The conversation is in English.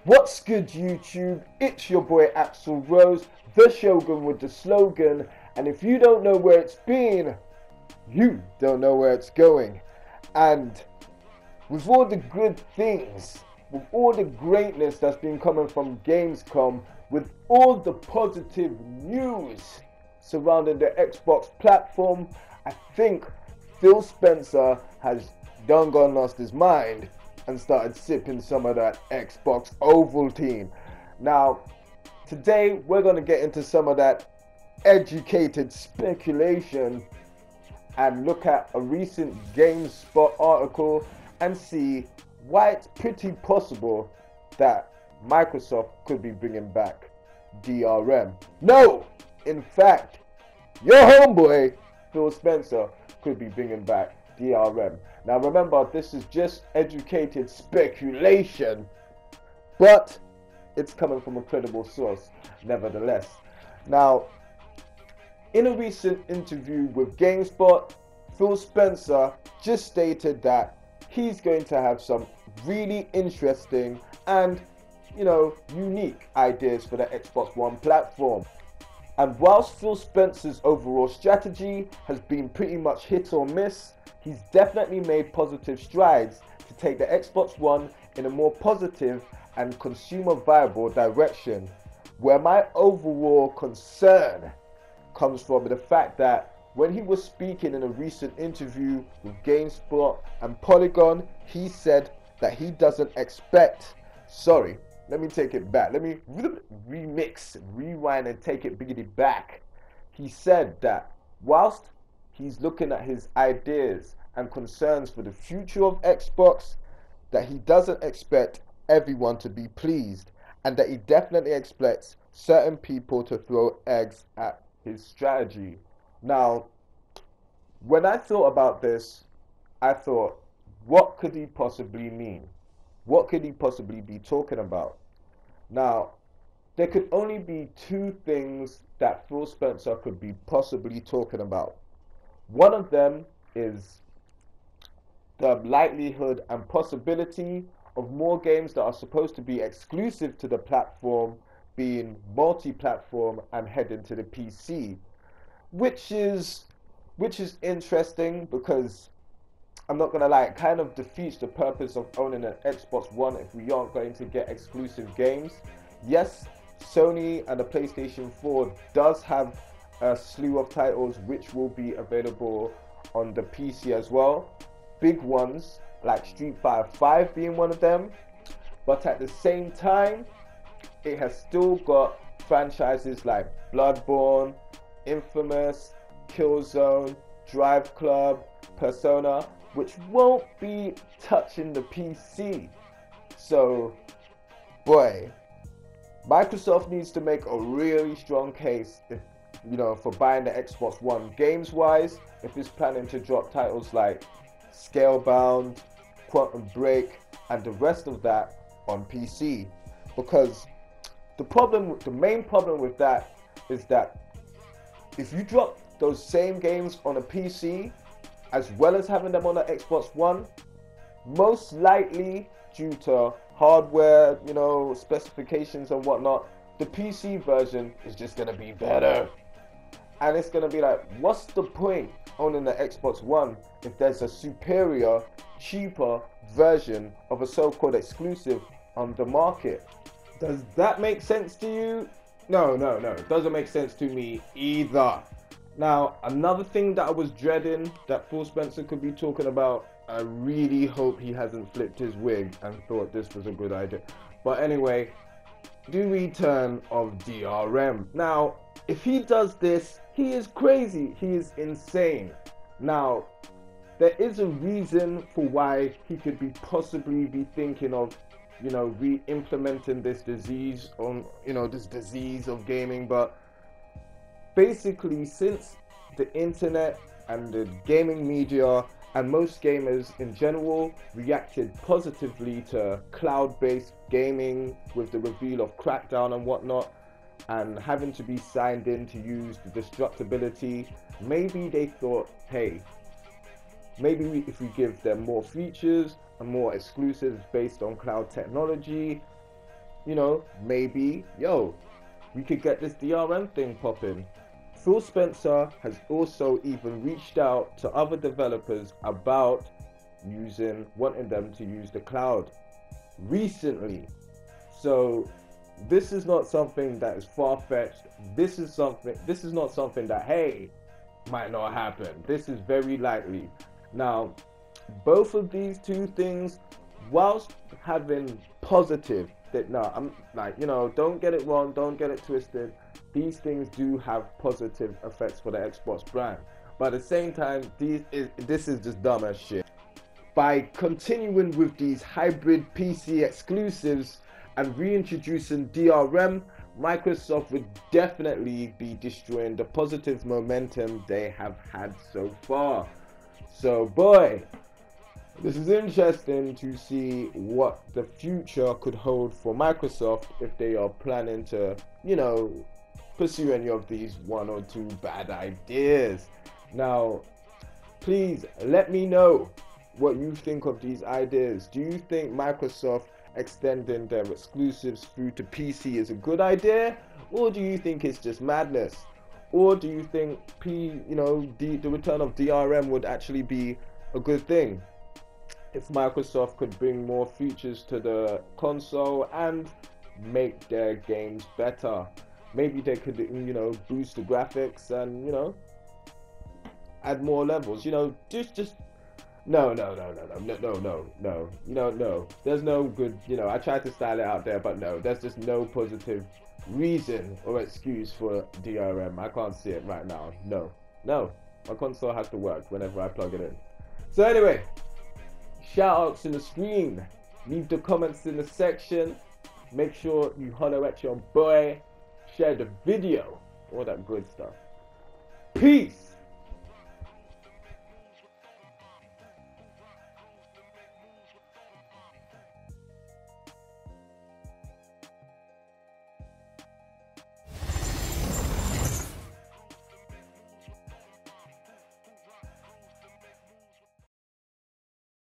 What's good, YouTube? It's your boy Axel Rose, the Shogun with the slogan, and if you don't know where it's been, you don't know where it's going. And with all the good things, with all the greatness that's been coming from Gamescom, with all the positive news surrounding the Xbox platform, I think Phil Spencer has done gone lost his mind and started sipping some of that Xbox Ovaltine. Now, today we're going to get into some of that educated speculation and look at a recent GameSpot article and see why it's pretty possible that Microsoft could be bringing back DRM. No! In fact, your homeboy, Phil Spencer, could be bringing back DRM. Now remember, this is just educated speculation, but it's coming from a credible source nevertheless. Now, in a recent interview with GameSpot, Phil Spencer just stated that he's going to have some really interesting and, unique ideas for the Xbox One platform. And whilst Phil Spencer's overall strategy has been pretty much hit or miss, he's definitely made positive strides to take the Xbox One in a more positive and consumer viable direction. Where my overall concern comes from the fact that when he was speaking in a recent interview with GameSpot and Polygon, he said that he doesn't expect, let me take it back. Let me remix, rewind and take it biggity back. He said that whilst he's looking at his ideas and concerns for the future of Xbox, that he doesn't expect everyone to be pleased, and that he definitely expects certain people to throw eggs at his strategy. Now, when I thought about this, I thought, what could he possibly mean? What could he possibly be talking about? Now, there could only be two things that Phil Spencer could be possibly talking about. One of them is the likelihood and possibility of more games that are supposed to be exclusive to the platform being multi-platform and heading to the PC, which is interesting because I'm not gonna lie, it kind of defeats the purpose of owning an Xbox One if we aren't going to get exclusive games. Yes, Sony and the PlayStation 4 does have a slew of titles which will be available on the PC as well. Big ones like Street Fighter 5 being one of them, but at the same time, it has still got franchises like Bloodborne, Infamous, Killzone, Drive Club, Persona, which won't be touching the PC. So, boy, Microsoft needs to make a really strong case for buying the Xbox One games-wise, if it's planning to drop titles like Scalebound, Quantum Break, and the rest of that on PC. Because the main problem with that is that if you drop those same games on a PC as well as having them on an Xbox One, most likely due to hardware, specifications and whatnot, the PC version is just gonna be better. And it's gonna be like, what's the point owning the Xbox One if there's a superior, cheaper version of a so-called exclusive on the market? Does that make sense to you? No, it doesn't make sense to me either. Now, another thing that I was dreading that Phil Spencer could be talking about, I really hope he hasn't flipped his wig and thought this was a good idea. But anyway, the return of DRM. Now, if he does this, he is crazy. He is insane. Now, there is a reason for why he could be possibly be thinking of, re-implementing this disease on, this disease of gaming. But basically, since the internet and the gaming media and most gamers in general reacted positively to cloud-based gaming with the reveal of Crackdown and whatnot, and having to be signed in to use the destructibility, maybe they thought, hey, maybe if we give them more features and more exclusives based on cloud technology, you know, maybe, yo, we could get this DRM thing popping. Phil Spencer has also even reached out to other developers about wanting them to use the cloud recently. So this is not something that is far-fetched. This is not something that, hey, might not happen. This is very likely. Now, both of these two things, whilst having positive, that no, I'm like, you know, don't get it wrong, don't get it twisted. These things do have positive effects for the Xbox brand. But at the same time, this is just dumb as shit. By continuing with these hybrid PC exclusives and reintroducing DRM, Microsoft would definitely be destroying the positive momentum they have had so far. So boy, this is interesting to see what the future could hold for Microsoft if they are planning to, you know, pursue any of these one or two bad ideas. Now, please let me know what you think of these ideas. Do you think Microsoft extending their exclusives through to PC is a good idea, or do you think it's just madness? Or do you think the return of DRM would actually be a good thing if Microsoft could bring more features to the console and make their games better? Maybe they could, you know, boost the graphics and, you know, add more levels. You know, just no. You know, no. There's no good, you know, I tried to style it out there, but no, there's just no positive reason or excuse for DRM. I can't see it right now. No. My console has to work whenever I plug it in. So anyway, shout outs in the screen. Leave the comments in the section. Make sure you holler at your boy. Share the video. All that good stuff. Peace.